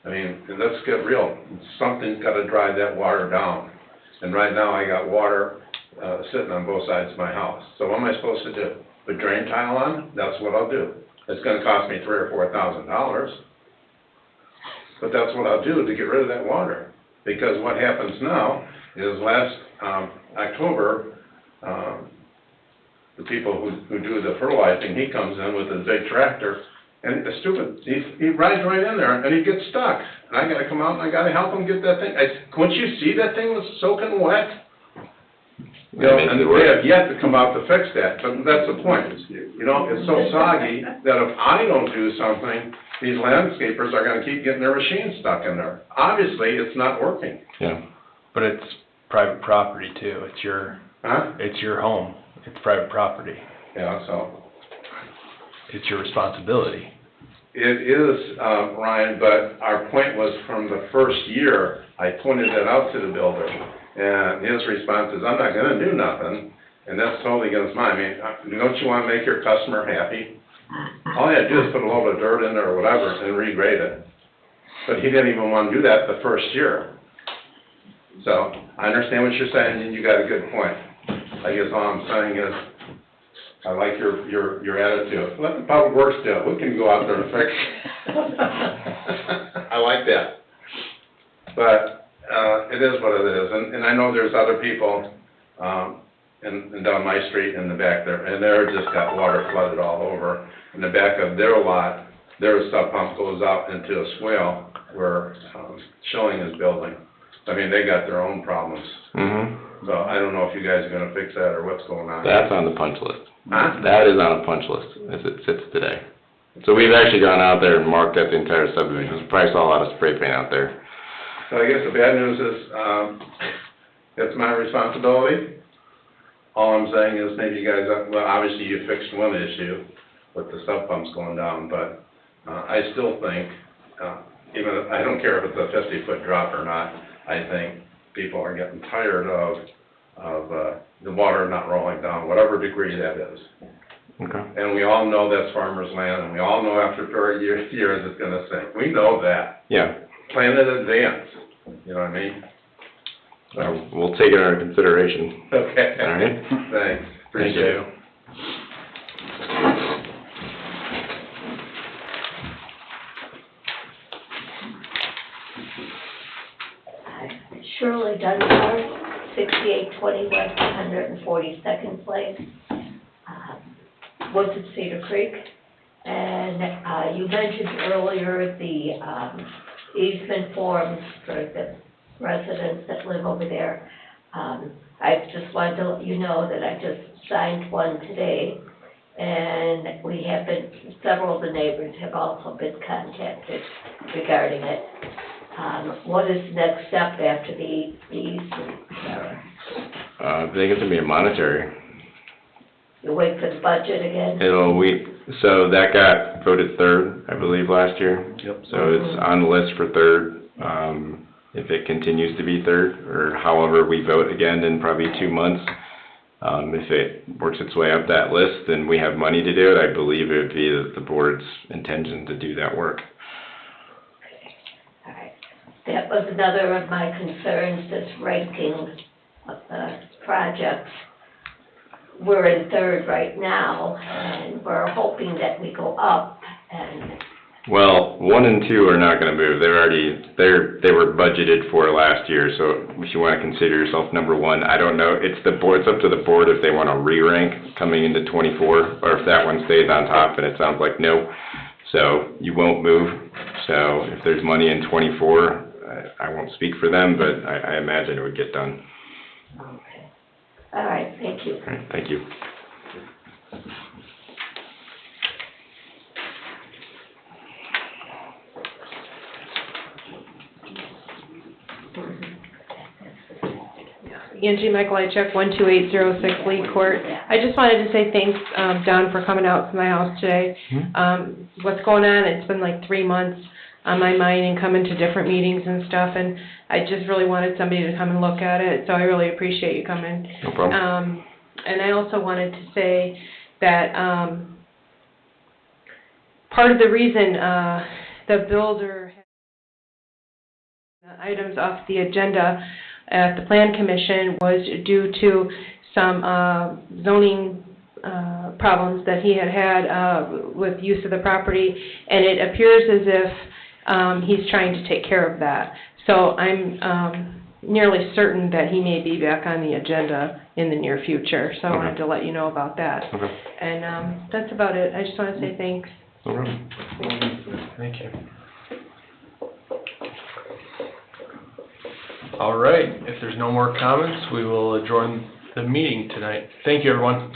I mean, let's get real. Something's gotta drive that water down. And right now, I got water sitting on both sides of my house. So what am I supposed to do? Put drain tile on? That's what I'll do. It's gonna cost me $3,000 or $4,000. But that's what I'll do to get rid of that water. Because what happens now is last October, the people who do the fertilizing, he comes in with a big tractor, and it's stupid, he rides right in there, and he gets stuck. And I gotta come out and I gotta help him get that thing. Couldn't you see that thing was soaking wet? And they have yet to come out to fix that, but that's the point. It's so soggy that if I don't do something, these landscapers are gonna keep getting their machines stuck in there. Obviously, it's not working. Yeah, but it's private property too. It's your home. It's private property. Yeah, so. It's your responsibility. It is, Ryan, but our point was from the first year, I pointed that out to the builder, and his response is, I'm not gonna do nothing, and that's totally against mine. I mean, don't you wanna make your customer happy? All you had to do is put a load of dirt in there or whatever and regrade it. But he didn't even wanna do that the first year. So, I understand what you're saying, and you got a good point. I guess all I'm saying is, I like your attitude. Let the public works do it. We can go out there and fix it. I like that. But, it is what it is. And I know there's other people, and down my street in the back there, and they're just got water flooded all over. In the back of their lot, their sub pump goes out into a swale where, Schilling is building. I mean, they got their own problems. Mm-hmm. So I don't know if you guys are gonna fix that or what's going on. That's on the punch list. Huh? That is on a punch list as it sits today. So we've actually gone out there and marked out the entire subdivision. You probably saw a lot of spray paint out there. So I guess the bad news is, it's my responsibility. All I'm saying is maybe you guys, well, obviously you fixed one issue with the sub pumps going down, but, I still think, even, I don't care if it's a 50-foot drop or not, I think people are getting tired of the water not rolling down, whatever degree that is. Okay. And we all know that's farmer's land, and we all know after 30 years it's gonna sink. We know that. Yeah. Plan in advance, you know what I mean? We'll take it under consideration. Okay. All right. Thanks. Thank Appreciate you. it. Shirley Dunbar, 6820 West 142nd Place, Woods at Cedar Creek. And you mentioned earlier the easement forms for the residents that live over there. I just wanted to let you know that I just signed one today, and we have been, several of the neighbors have also been contacted regarding it. What is the next step after the easement, Sarah? I think it's gonna be a monetary. You wait for the budget again? So that got voted third, I believe, last year. Yep. So it's on the list for third. If it continues to be third, or however we vote again in probably 2 months, if it works its way up that list and we have money to do it, I believe it would be the board's intention to do that work. All right. That was another of my concerns, this ranking of the projects. We're in third right now, and we're hoping that we go up, and Well, 1 and 2 are not gonna move. They were budgeted for last year, so if you wanna consider yourself number 1, I don't know, it's up to the board if they wanna re-rank coming into 24, or if that one stays on top, and it sounds like no. So, you won't move. So, if there's money in 24, I won't speak for them, but I imagine it would get done. okay. All right, thank you. All right, thank you. Angie Michaelajchuk, 12806 Lee Court. I just wanted to say thanks, Don, for coming out to my house today. What's going on, it's been like 3 months on my mind and coming to different meetings and stuff, and I just really wanted somebody to come and look at it, so I really appreciate you coming. No problem. And I also wanted to say that, part of the reason, the builder had items off the agenda at the Plan Commission was due to some zoning problems that he had with use of the property, and it appears as if he's trying to take care of that. So I'm nearly certain that he may be back on the agenda in the near future, so I wanted to let you know about that. Okay. And that's about it. I just want to say thanks. No problem. Thank you. All right, if there's no more comments, we will adjourn the meeting tonight. Thank you, everyone.